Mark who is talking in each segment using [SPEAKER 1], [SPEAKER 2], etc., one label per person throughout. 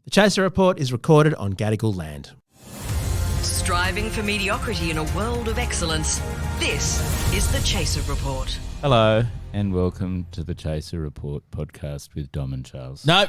[SPEAKER 1] The Chaser Report is recorded on Gadigal land.
[SPEAKER 2] Striving for mediocrity in a world of excellence. This is the Chaser Report.
[SPEAKER 3] Hello and welcome to the Chaser Report podcast with Dom and Charles.
[SPEAKER 1] No.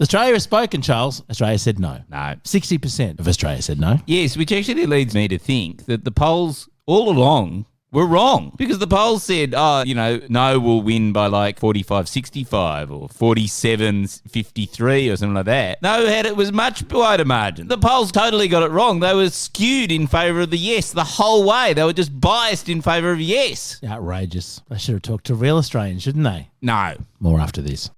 [SPEAKER 1] Australia has spoken, Charles. Australia said no.
[SPEAKER 3] No.
[SPEAKER 1] 60% of Australia said no.
[SPEAKER 3] Yes, which actually leads me to think that the polls all along were wrong because the polls said, no will win by like 45-65 or 47-53 or something like that. No, it was much wider margin. The polls totally got it wrong. They were skewed in favour of the yes the whole way. They were just biased in favour of yes.
[SPEAKER 1] Outrageous. They should have talked to real Australians, shouldn't they?
[SPEAKER 3] No.
[SPEAKER 1] More after this.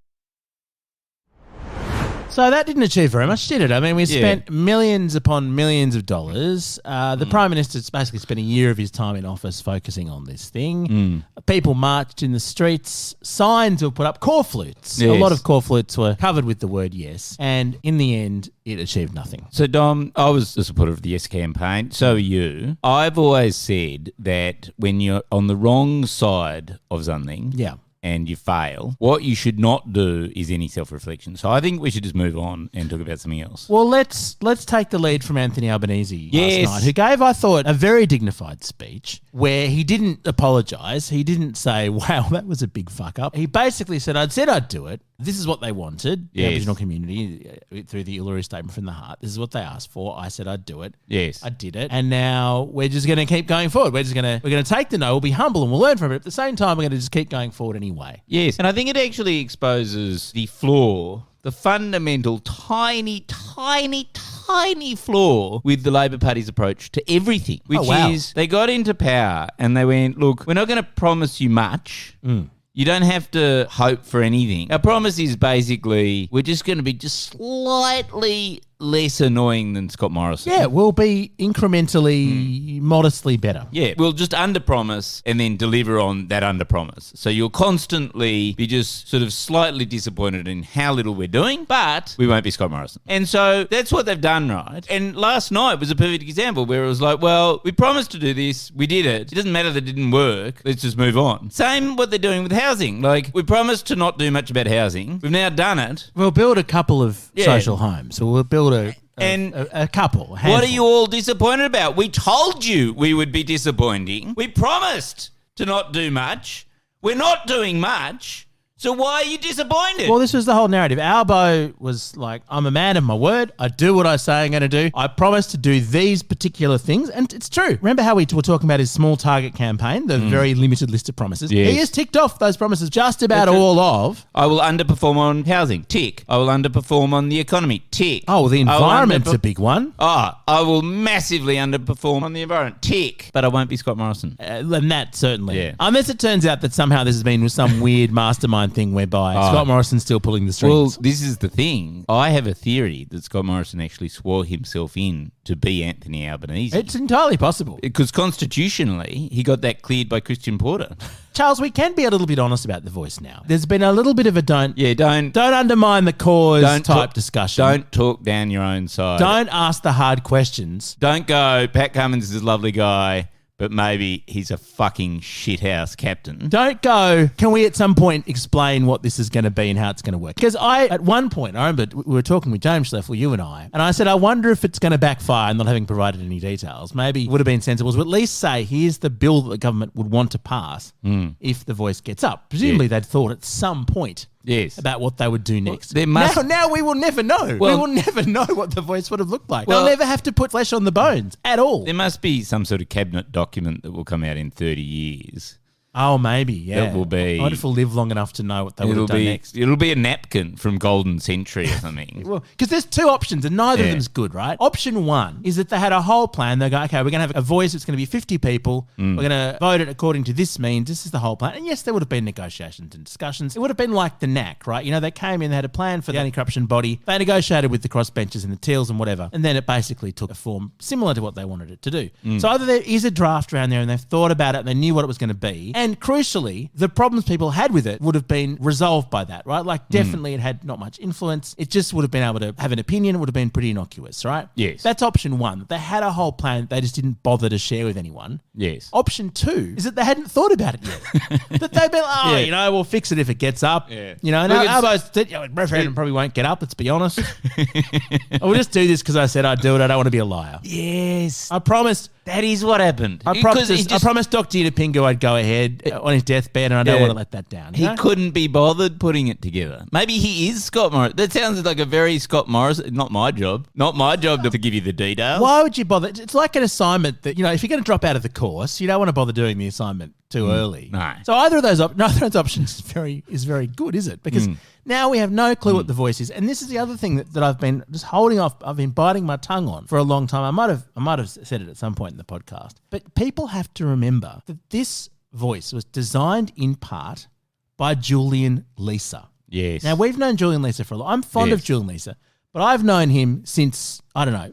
[SPEAKER 1] So that didn't achieve very much, did it? I mean, we spent millions upon millions of dollars. The Prime Minister's basically spent a year of his time in office focusing on this thing. People marched in the streets. Signs were put up. Corflutes.
[SPEAKER 3] Yes.
[SPEAKER 1] A lot of corflutes were covered with the word yes. And in the end, it achieved nothing.
[SPEAKER 3] So, Dom, I was a supporter of the Yes campaign. So are you. I've always said that when you're on the wrong side of something...
[SPEAKER 1] Yeah.
[SPEAKER 3] And you fail, what you should not do is any self-reflection. So I think we should just move on and talk about something else.
[SPEAKER 1] Well, let's take the lead from Anthony Albanese
[SPEAKER 3] Yes.
[SPEAKER 1] last night, who gave, I thought, a very dignified speech where he didn't apologise. He didn't say, wow, that was a big fuck up. He basically said I'd do it. This is what they wanted, the
[SPEAKER 3] Yes.
[SPEAKER 1] Aboriginal community, through the Uluru Statement from the Heart. This is what they asked for. I said I'd do it.
[SPEAKER 3] Yes.
[SPEAKER 1] I did it. And now we're just going to keep going forward. We're going to take the no, we'll be humble and we'll learn from it. At the same time, we're going to just keep going forward anyway.
[SPEAKER 3] Yes. And I think it actually exposes the flaw, the fundamental tiny flaw with the Labor Party's approach to everything, which is they got into power and they went, look, we're not going to promise you much. You don't have to hope for anything. Our promise is basically we're just going to be just slightly less annoying than Scott Morrison.
[SPEAKER 1] Yeah, we'll be incrementally, modestly better.
[SPEAKER 3] Yeah, we'll just under-promise and then deliver on that under-promise. So you'll constantly be just sort of slightly disappointed in how little we're doing, but we won't be Scott Morrison. And so that's what they've done, right? And last night was a perfect example where it was like, well, we promised to do this, we did it. It doesn't matter that it didn't work, let's just move on. Same what they're doing with housing. Like, we promised to not do much about housing. We've now done it.
[SPEAKER 1] We'll build a couple of social homes. So we'll build a couple.
[SPEAKER 3] What are you all disappointed about? We told you we would be disappointing. We promised to not do much. We're not doing much. So why are you disappointed?
[SPEAKER 1] Well, this was the whole narrative. Albo was like, I'm a man of my word. I do what I say I'm going to do. I promise to do these particular things. And it's true. Remember how we were talking about his small target campaign, the very limited list of promises?
[SPEAKER 3] Yes.
[SPEAKER 1] He has ticked off those promises just about all of.
[SPEAKER 3] I will underperform on housing. Tick. I will underperform on the economy. Tick.
[SPEAKER 1] Oh, well, the environment's a big one.
[SPEAKER 3] I will massively underperform on the environment. Tick. But I won't be Scott Morrison.
[SPEAKER 1] And that certainly.
[SPEAKER 3] Yeah.
[SPEAKER 1] Unless it turns out that somehow this has been some weird mastermind thing whereby Scott Morrison's still pulling the strings.
[SPEAKER 3] Well, this is the thing. I have a theory that Scott Morrison actually swore himself in to be Anthony Albanese.
[SPEAKER 1] It's entirely possible.
[SPEAKER 3] Because constitutionally, he got that cleared by Christian Porter.
[SPEAKER 1] Charles, we can be a little bit honest about the Voice now. There's been a little bit of a don't undermine the cause type discussion.
[SPEAKER 3] Don't talk down your own side.
[SPEAKER 1] Don't ask the hard questions.
[SPEAKER 3] Don't go, Pat Cummins is a lovely guy, but maybe he's a fucking shithouse captain.
[SPEAKER 1] Don't go, can we at some point explain what this is going to be and how it's going to work? Because at one point, I remember we were talking with James Schleffel, you and I said, I wonder if it's going to backfire, not having provided any details. Maybe it would have been sensible to at least say, here's the bill that the government would want to pass if the Voice gets up. Presumably they'd thought at some point about what they would do next. Now we will never know. We will never know what the Voice would have looked like. They'll never have to put flesh on the bones at all.
[SPEAKER 3] There must be some sort of cabinet document that will come out in 30 yeyears.
[SPEAKER 1] Oh, maybe, yeah.
[SPEAKER 3] It will be.
[SPEAKER 1] I wonder if we'll live long enough to know what they would have done next.
[SPEAKER 3] It'll be a napkin from Golden Century or something.
[SPEAKER 1] Well, because there's two options and neither of them's good, right? Option one is that they had a whole plan. They go, okay, we're going to have a Voice. It's going to be 50 people. We're going to vote it according to this means. This is the whole plan. And yes, there would have been negotiations and discussions. It would have been like the NAC, right? You know, they came in, they had a plan for the anti-corruption body. They negotiated with the crossbenchers and the Teals and whatever. And then it basically took a form similar to what they wanted it to do. So either there is a draft around there and they've thought about it and they knew what it was going to be, And crucially, the problems people had with it would have been resolved by that, right? Like definitely it had not much influence. It just would have been able to have an opinion. It would have been pretty innocuous, right?
[SPEAKER 3] Yes.
[SPEAKER 1] That's option one. They had a whole plan. They just didn't bother to share with anyone.
[SPEAKER 3] Yes.
[SPEAKER 1] Option two is that they hadn't thought about it yet. That they'd been, we'll fix it if it gets up.
[SPEAKER 3] Yeah.
[SPEAKER 1] And referendum probably won't get up, let's be honest. I will just do this because I said I'd do it. I don't want to be a liar.
[SPEAKER 3] Yes.
[SPEAKER 1] I promised.
[SPEAKER 3] That is what happened.
[SPEAKER 1] I promised Dr. Pingo I'd go ahead on his deathbed, and I don't want to let that down.
[SPEAKER 3] He couldn't be bothered putting it together. Maybe he is Scott Morrison. That sounds like a very Scott Morrison. Not my job. Not my job to give you the details.
[SPEAKER 1] Why would you bother? It's like an assignment that, if you're going to drop out of the course, you don't want to bother doing the assignment too early.
[SPEAKER 3] No.
[SPEAKER 1] So neither of those options is very good, is it? Because now we have no clue what the voice is. And this is the other thing that I've been just holding off. I've been biting my tongue on for a long time. I might have said it at some point in the podcast. But people have to remember that this voice was designed in part by Julian Leeser.
[SPEAKER 3] Yes.
[SPEAKER 1] Now, we've known Julian Leeser for a long. I'm fond of Julian Leeser, but I've known him since,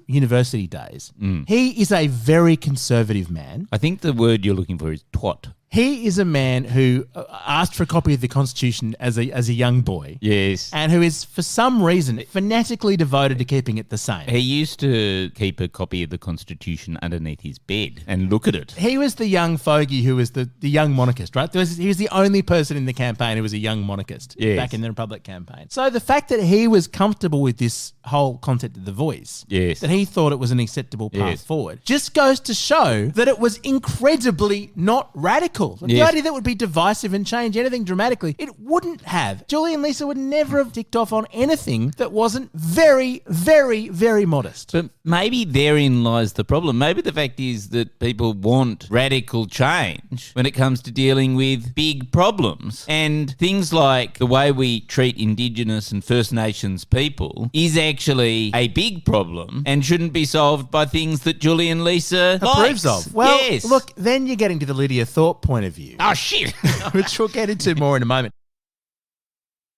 [SPEAKER 1] university days. He is a very conservative man.
[SPEAKER 3] I think the word you're looking for is twat.
[SPEAKER 1] He is a man who asked for a copy of the Constitution as a young boy.
[SPEAKER 3] Yes.
[SPEAKER 1] And who is, for some reason, fanatically devoted to keeping it the same.
[SPEAKER 3] He used to keep a copy of the Constitution underneath his bed and look at it.
[SPEAKER 1] He was the young fogey who was the young monarchist, right? He was the only person in the campaign who was a young monarchist back in the Republic campaign. So the fact that he was comfortable with this whole concept of the voice, that he thought it was an acceptable path forward, just goes to show that it was incredibly not radical. The idea that would be divisive and change anything dramatically, it wouldn't have. Julian Leeser would never have ticked off on anything that wasn't very, very, very modest.
[SPEAKER 3] But maybe therein lies the problem. Maybe the fact is that people want radical change when it comes to dealing with big problems. And things like the way we treat Indigenous and First Nations people is actually a big problem and shouldn't be solved by things that Julian Leeser
[SPEAKER 1] approves
[SPEAKER 3] likes.
[SPEAKER 1] of. Well, look, then you're getting to the Lydia Thorpe point of view.
[SPEAKER 3] Oh, shit.
[SPEAKER 1] Which we'll get into more in a moment.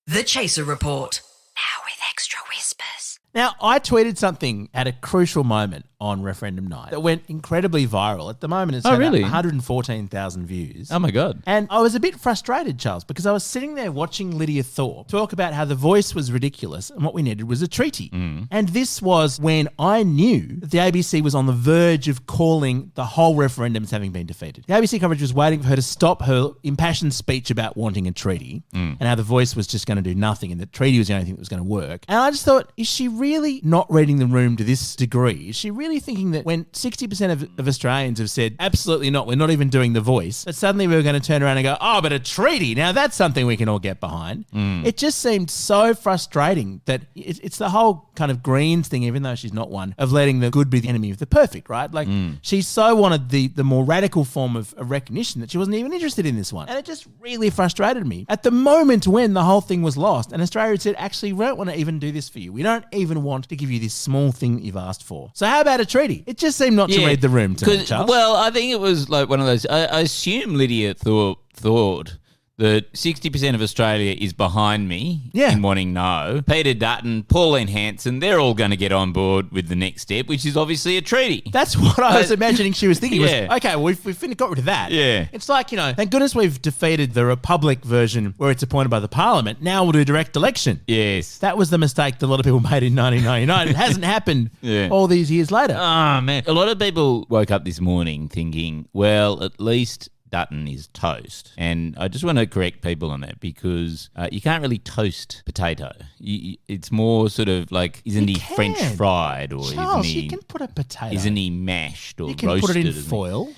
[SPEAKER 2] The Chaser Report.
[SPEAKER 4] Now with extra whispers.
[SPEAKER 1] Now, I tweeted something at a crucial moment on referendum night that went incredibly viral. At the moment, it's had 114,000 views.
[SPEAKER 3] Oh, my God.
[SPEAKER 1] And I was a bit frustrated, Charles, because I was sitting there watching Lydia Thorpe talk about how the voice was ridiculous and what we needed was a treaty. And this was when I knew that the ABC was on the verge of calling the whole referendum as having been defeated. The ABC coverage was waiting for her to stop her impassioned speech about wanting a treaty and how the voice was just going to do nothing and the treaty was the only thing that was going to work. And I just thought, is she really not reading the room to this degree? Is she really thinking that when 60% of Australians have said, absolutely not, we're not even doing the voice, that suddenly we were going to turn around and go, oh, but a treaty, now that's something we can all get behind. It just seemed so frustrating that it's the whole kind of Greens thing, even though she's not one, of letting the good be the enemy of the perfect, right? Like she so wanted the more radical form of recognition that she wasn't even interested in this one. And it just really frustrated me. At the moment when the whole thing was lost and Australia had said, actually, we don't want to even do this for you. We don't even want to give you this small thing that you've asked for. So how about a treaty? It just seemed not to read the room to me, Charles.
[SPEAKER 3] Well, I think it was like one of those. I assume Lydia thought that 60% of Australia is behind me in wanting no. Peter Dutton, Pauline Hanson, they're all going to get on board with the next step, which is obviously a treaty.
[SPEAKER 1] That's what I was imagining she was thinking. Was, okay, well, we've got rid of that.
[SPEAKER 3] Yeah.
[SPEAKER 1] It's like, thank goodness we've defeated the Republic version where it's appointed by the Parliament. Now we'll do direct election.
[SPEAKER 3] Yes.
[SPEAKER 1] That was the mistake that a lot of people made in 1999. It hasn't happened all these years later.
[SPEAKER 3] Oh, man. A lot of people woke up this morning thinking, well, at least Dutton is toast. And I just want to correct people on that because you can't really toast potato. It's more sort of like, isn't he French fried or
[SPEAKER 1] Charles,
[SPEAKER 3] isn't he...
[SPEAKER 1] you can put a potato.
[SPEAKER 3] Isn't he mashed or roasted?
[SPEAKER 1] You can put it in foil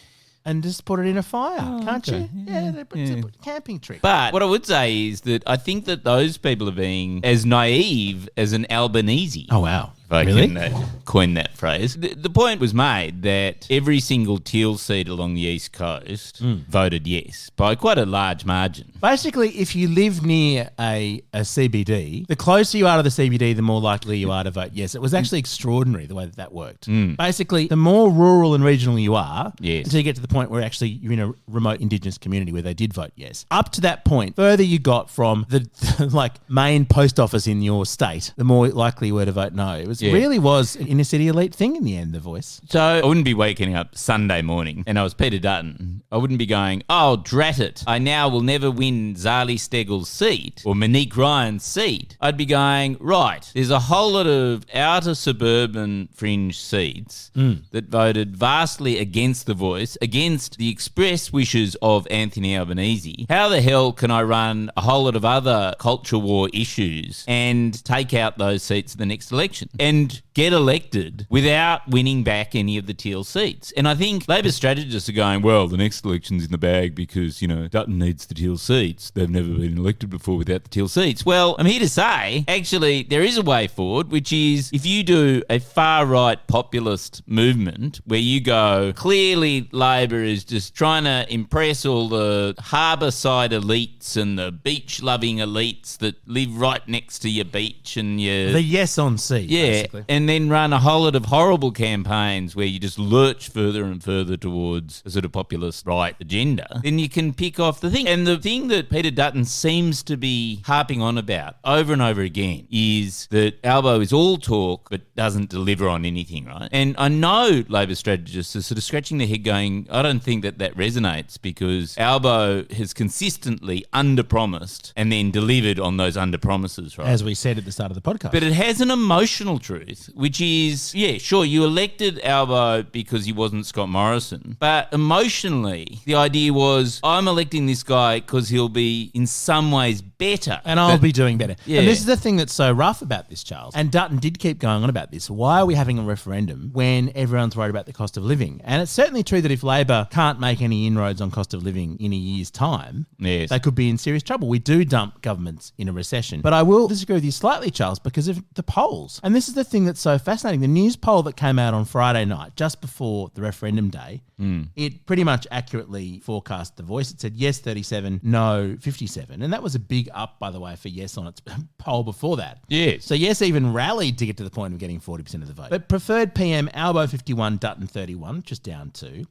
[SPEAKER 1] and just put it in a fire, can't you? Yeah, it's a camping trick.
[SPEAKER 3] But what I would say is that I think that those people are being as naive as an Albanese.
[SPEAKER 1] Oh, wow.
[SPEAKER 3] If I
[SPEAKER 1] really?
[SPEAKER 3] can coin that phrase. The point was made that every single Teal seat along the East Coast voted yes by quite a large margin.
[SPEAKER 1] Basically, if you live near a CBD, the closer you are to the CBD, the more likely you are to vote yes. It was actually extraordinary the way that worked. Basically, the more rural and regional you are, until you get to the point where actually you're in a remote Indigenous community where they did vote yes. Up to that point, further you got from the like main post office in your state, the more likely you were to vote no. It was This really was an inner city elite thing in the end, The Voice.
[SPEAKER 3] So I wouldn't be waking up Sunday morning and I was Peter Dutton. I wouldn't be going, oh, drat it, I now will never win Zali Steggall's seat or Monique Ryan's seat. I'd be going, right, there's a whole lot of outer suburban fringe seats that voted vastly against The Voice, against the express wishes of Anthony Albanese. How the hell can I run a whole lot of other culture war issues and take out those seats in the next election and get elected without winning back any of the teal seats? And I think Labor strategists are going, well, the next election's in the bag because, Dutton needs the teal seats. They've never been elected before without the teal seats. Well, I'm here to say, actually, there is a way forward, which is if you do a far-right populist movement where you go, clearly Labor is just trying to impress all the harbour side elites and the beach-loving elites that live right next to your beach and your...
[SPEAKER 1] The yes on C, basically.
[SPEAKER 3] And then run a whole lot of horrible campaigns where you just lurch further and further towards a sort of populist right agenda, then you can pick off the thing. And the thing that Peter Dutton seems to be harping on about over and over again is that Albo is all talk but doesn't deliver on anything, right? And I know Labor strategists are sort of scratching their head going, I don't think that resonates because Albo has consistently under-promised and then delivered on those under-promises, right?
[SPEAKER 1] As we said at the start of the podcast.
[SPEAKER 3] But it has an emotional truth, which is, yeah, sure, you elected Albo because he wasn't Scott Morrison, but emotionally, the idea was, I'm electing this guy because he'll be in some ways better.
[SPEAKER 1] And I'll be doing better.
[SPEAKER 3] Yeah.
[SPEAKER 1] And this is the thing that's so rough about this, Charles. And Dutton did keep going on about this. Why are we having a referendum when everyone's worried about the cost of living? And it's certainly true that if Labor can't make any inroads on cost of living in a year's time,
[SPEAKER 3] yes,
[SPEAKER 1] they could be in serious trouble. We do dump governments in a recession. But I will disagree with you slightly, Charles, because of the polls. And this is the thing that's so fascinating. The news poll that came out on Friday night, just before the referendum day, it pretty much accurately forecast The Voice. It said yes 37, no 57. And that was a big up, by the way, for yes on its poll before that.
[SPEAKER 3] Yes.
[SPEAKER 1] So yes even rallied to get to the point of getting 40% of the vote. But preferred PM, Albo 51, Dutton 31, just down 2.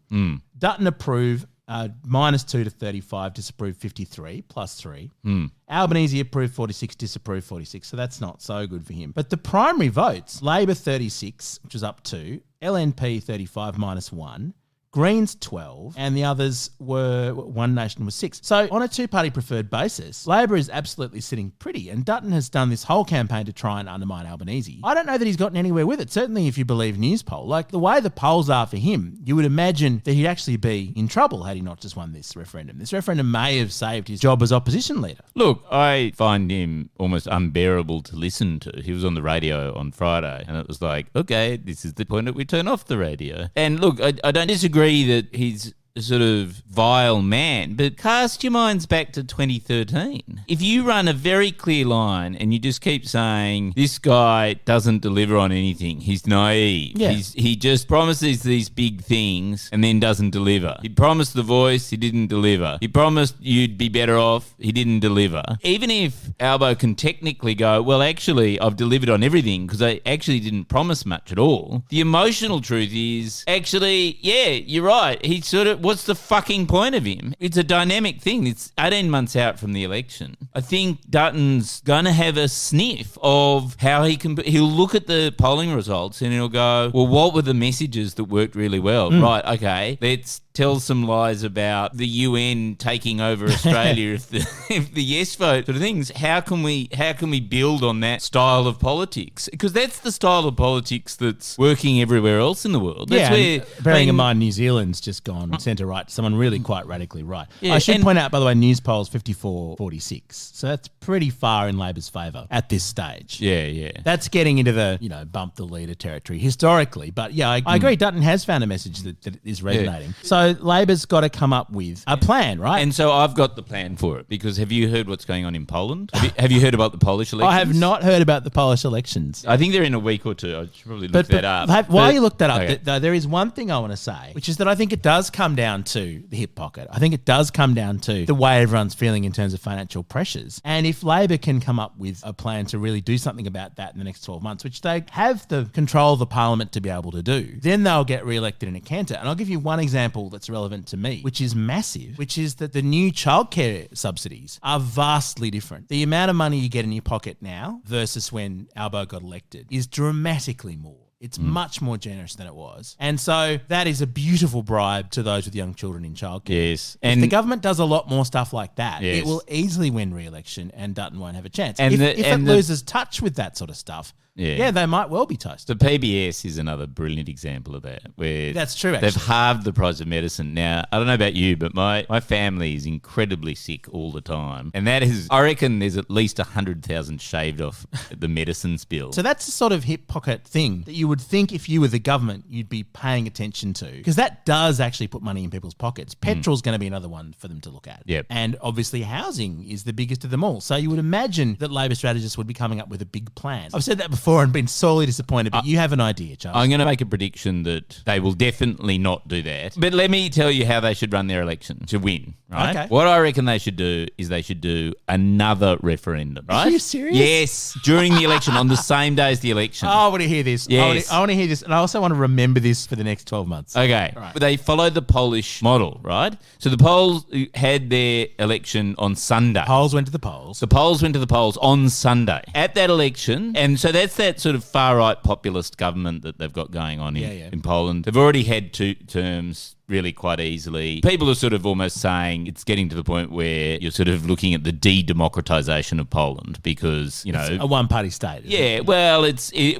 [SPEAKER 1] Dutton approve, -2 to 35, disapprove 53, +3. Albanese approved 46, disapproved 46, so that's not so good for him. But the primary votes, Labor 36, which was up 2, LNP 35, -1, Greens 12, and the others were, One Nation was 6. So on a two-party preferred basis, Labor is absolutely sitting pretty, and Dutton has done this whole campaign to try and undermine Albanese. I don't know that he's gotten anywhere with it, certainly if you believe news poll. Like, the way the polls are for him, you would imagine that he'd actually be in trouble had he not just won this referendum. This referendum may have saved his job as opposition leader.
[SPEAKER 3] Look, I find him almost unbearable to listen to. He was on the radio on Friday, and it was like, okay, this is the point that we turn off the radio. And look, I don't disagree that he's a sort of vile man, but cast your minds back to 2013. If you run a very clear line and you just keep saying, this guy doesn't deliver on anything, he's naive, he just promises these big things and then doesn't deliver. He promised The Voice, he didn't deliver. He promised you'd be better off, he didn't deliver. Even if Albo can technically go, well, actually, I've delivered on everything because I actually didn't promise much at all, the emotional truth is, actually, yeah, you're right. He sort of, what's the fucking point of him? It's a dynamic thing. It's 18 months out from the election. I think Dutton's going to have a sniff of how he'll look at the polling results and he'll go, well, what were the messages that worked really well? Right, okay, let's tell some lies about the UN taking over Australia if the yes vote sort of things. How can we build on that style of politics? Because that's the style of politics that's working everywhere else in the world. That's where,
[SPEAKER 1] bearing in mind New Zealand's just gone centre right, someone really quite radically right. Yeah, I should point out, by the way, news polls 54-46. So that's pretty far in Labor's favour at this stage.
[SPEAKER 3] Yeah.
[SPEAKER 1] That's getting into the, bump the leader territory historically. But yeah, I agree. Dutton has found a message that is resonating. Yeah. So Labor's got to come up with a plan, right?
[SPEAKER 3] And so I've got the plan for it, because have you heard what's going on in Poland? Have you heard about the Polish elections?
[SPEAKER 1] I have not heard about the Polish elections.
[SPEAKER 3] I think they're in a week or two. I should probably look that up.
[SPEAKER 1] While you look that up, though, there is one thing I want to say, which is that I think it does come down to the hip pocket. I think it does come down to the way everyone's feeling in terms of financial pressures. And if Labor can come up with a plan to really do something about that in the next 12 months, which they have the control of the parliament to be able to do, then they'll get re-elected in a canter. And I'll give you one example that's relevant to me, which is massive, which is that the new childcare subsidies are vastly different. The amount of money you get in your pocket now versus when Albo got elected is dramatically more. It's much more generous than it was. And so that is a beautiful bribe to those with young children in childcare.
[SPEAKER 3] Yes.
[SPEAKER 1] If the government does a lot more stuff like that,
[SPEAKER 3] Yes.
[SPEAKER 1] it will easily win re-election and Dutton won't have a chance.
[SPEAKER 3] And
[SPEAKER 1] if
[SPEAKER 3] the-
[SPEAKER 1] it
[SPEAKER 3] and the-
[SPEAKER 1] loses touch with that sort of stuff, yeah, they might well be toast.
[SPEAKER 3] The PBS is another brilliant example of that. Where
[SPEAKER 1] That's true,
[SPEAKER 3] They've
[SPEAKER 1] actually.
[SPEAKER 3] halved the price of medicine. Now, I don't know about you, but my family is incredibly sick all the time. And that is, I reckon there's at least 100,000 shaved off the medicines bill.
[SPEAKER 1] So that's the sort of hip pocket thing that you would think if you were the government, you'd be paying attention to. Because that does actually put money in people's pockets. Petrol's going to be another one for them to look at.
[SPEAKER 3] Yep.
[SPEAKER 1] And obviously housing is the biggest of them all. So you would imagine that Labor strategists would be coming up with a big plan. I've said that before and been sorely disappointed, but you have an idea, Charles.
[SPEAKER 3] I'm going to make a prediction that they will definitely not do that. But let me tell you how they should run their election to win, right?
[SPEAKER 1] Okay.
[SPEAKER 3] What I reckon they should do is they should do another referendum, right?
[SPEAKER 1] Are you serious?
[SPEAKER 3] Yes, during the election, on the same day as the election.
[SPEAKER 1] Oh, I want to hear this.
[SPEAKER 3] Yes.
[SPEAKER 1] I want to hear this. And I also want to remember this for the next 12 months.
[SPEAKER 3] Okay.
[SPEAKER 1] Right.
[SPEAKER 3] But they followed the Polish model, right? So the Poles had their election on Sunday.
[SPEAKER 1] Polls went to the polls.
[SPEAKER 3] The Poles went to the polls on Sunday at that election. And so that's that sort of far-right populist government that they've got going on in Poland. They've already had two terms really quite easily. People are sort of almost saying it's getting to the point where you're sort of looking at the de-democratization of Poland because, you know...
[SPEAKER 1] It's a one-party state. Isn't
[SPEAKER 3] Yeah,
[SPEAKER 1] it?
[SPEAKER 3] well,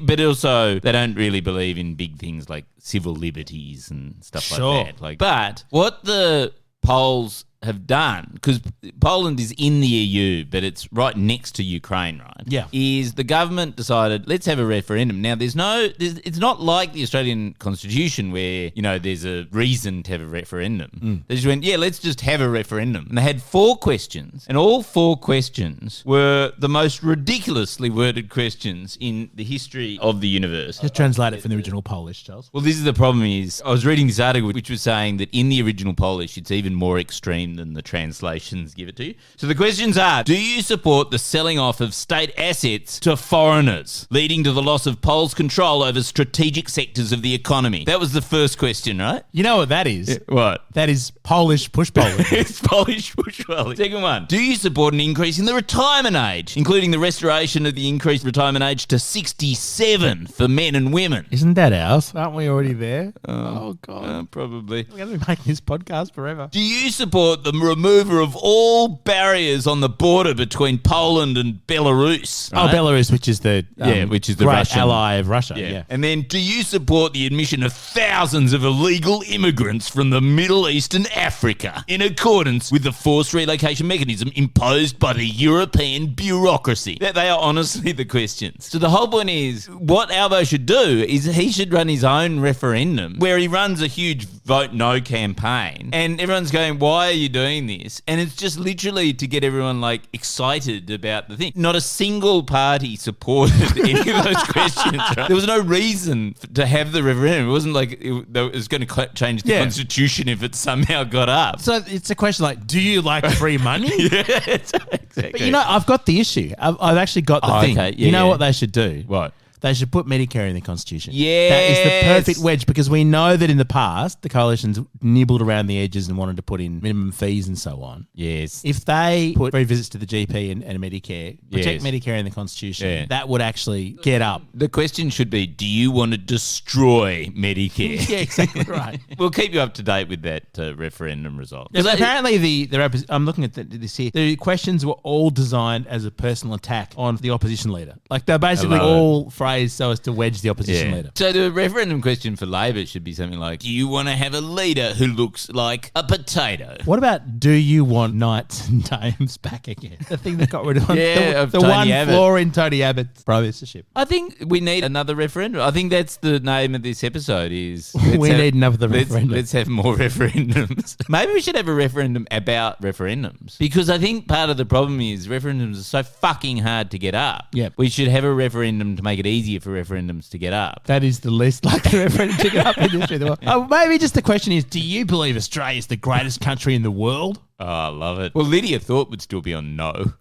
[SPEAKER 3] but also they don't really believe in big things like civil liberties and stuff
[SPEAKER 1] Sure.
[SPEAKER 3] like that. But what the Poles have done, because Poland is in the EU, but it's right next to Ukraine, right?
[SPEAKER 1] Yeah.
[SPEAKER 3] Is the government decided, let's have a referendum. Now, it's not like the Australian Constitution where, you know, there's a reason to have a referendum. They just went, yeah, let's just have a referendum. And they had 4 questions, and all 4 questions were the most ridiculously worded questions in the history of the universe.
[SPEAKER 1] Just translate it from the original Polish, Charles.
[SPEAKER 3] Well, this is the problem is, I was reading this article which was saying that in the original Polish, it's even more extreme than the translations give it to you. So the questions are, do you support the selling off of state assets to foreigners, leading to the loss of Poles' control over strategic sectors of the economy? That was the first question, right?
[SPEAKER 1] You know what that is?
[SPEAKER 3] What?
[SPEAKER 1] That is Polish push bowling.
[SPEAKER 3] It's Polish push bowling. Second one. Do you support an increase in the retirement age, including the restoration of the increased retirement age to 67 for men and women?
[SPEAKER 1] Isn't that ours? Aren't we already there? Oh, God.
[SPEAKER 3] Probably.
[SPEAKER 1] We're going to be making this podcast forever.
[SPEAKER 3] Do you support the remover of all barriers on the border between Poland and Belarus?
[SPEAKER 1] Oh,
[SPEAKER 3] right?
[SPEAKER 1] Belarus, which is the
[SPEAKER 3] which is the
[SPEAKER 1] great
[SPEAKER 3] Russian
[SPEAKER 1] ally of Russia. Yeah.
[SPEAKER 3] And then, do you support the admission of thousands of illegal immigrants from the Middle East and Africa in accordance with the forced relocation mechanism imposed by the European bureaucracy? They are honestly the questions. So the whole point is, what Albo should do is he should run his own referendum where he runs a huge vote no campaign, and everyone's going, why are you doing this? And it's just literally to get everyone like excited about the thing. Not a single party supported any of those questions, right? There was no reason to have the referendum. It wasn't like it was going to change the constitution if it somehow got up.
[SPEAKER 1] So it's a question like, do you like free money?
[SPEAKER 3] Exactly.
[SPEAKER 1] But you know, I've got the issue. I've actually got the thing.
[SPEAKER 3] Okay.
[SPEAKER 1] You know what they should do?
[SPEAKER 3] What?
[SPEAKER 1] They should put Medicare in the Constitution.
[SPEAKER 3] Yes.
[SPEAKER 1] That is the perfect wedge because we know that in the past, the coalitions nibbled around the edges and wanted to put in minimum fees and so on.
[SPEAKER 3] Yes.
[SPEAKER 1] If they put free visits to the GP and Medicare, protect
[SPEAKER 3] Yes.
[SPEAKER 1] Medicare in the Constitution, that would actually get up.
[SPEAKER 3] The question should be, do you want to destroy Medicare?
[SPEAKER 1] Yeah, exactly right.
[SPEAKER 3] We'll keep you up to date with that referendum result.
[SPEAKER 1] Because apparently I'm looking at this here. The questions were all designed as a personal attack on the opposition leader. Like they're basically all phrased so as to wedge the opposition leader.
[SPEAKER 3] So the referendum question for Labor should be something like, do you want to have a leader who looks like a potato?
[SPEAKER 1] What about do you want knights and dames back again? The thing that got rid of
[SPEAKER 3] of
[SPEAKER 1] the
[SPEAKER 3] Tony
[SPEAKER 1] one
[SPEAKER 3] Abbott.
[SPEAKER 1] flaw in Tony Abbott's prime ministership.
[SPEAKER 3] I think we need another referendum. I think that's the name of this episode is...
[SPEAKER 1] We need another referendum.
[SPEAKER 3] Let's have more referendums. Maybe we should have a referendum about referendums. Because I think part of the problem is referendums are so fucking hard to get up.
[SPEAKER 1] Yep.
[SPEAKER 3] We should have a referendum to make it easier for referendums to get up.
[SPEAKER 1] That is the least likely referendum to get up in the history of the world. Maybe just the question is, do you believe Australia is the greatest country in the world?
[SPEAKER 3] Oh, I love it. Well, Lydia Thorpe would still be on no.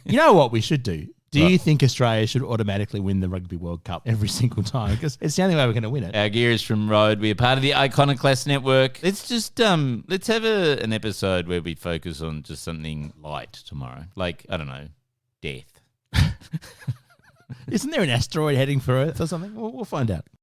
[SPEAKER 1] You know what we should do? Do you think Australia should automatically win the Rugby World Cup every single time? Because it's the only way we're going to win it.
[SPEAKER 3] Our gear is from Rode. We are part of the Iconoclast Network. Let's just let's have an episode where we focus on just something light tomorrow. Like, I don't know, death.
[SPEAKER 1] Isn't there an asteroid heading for Earth or something? We'll find out.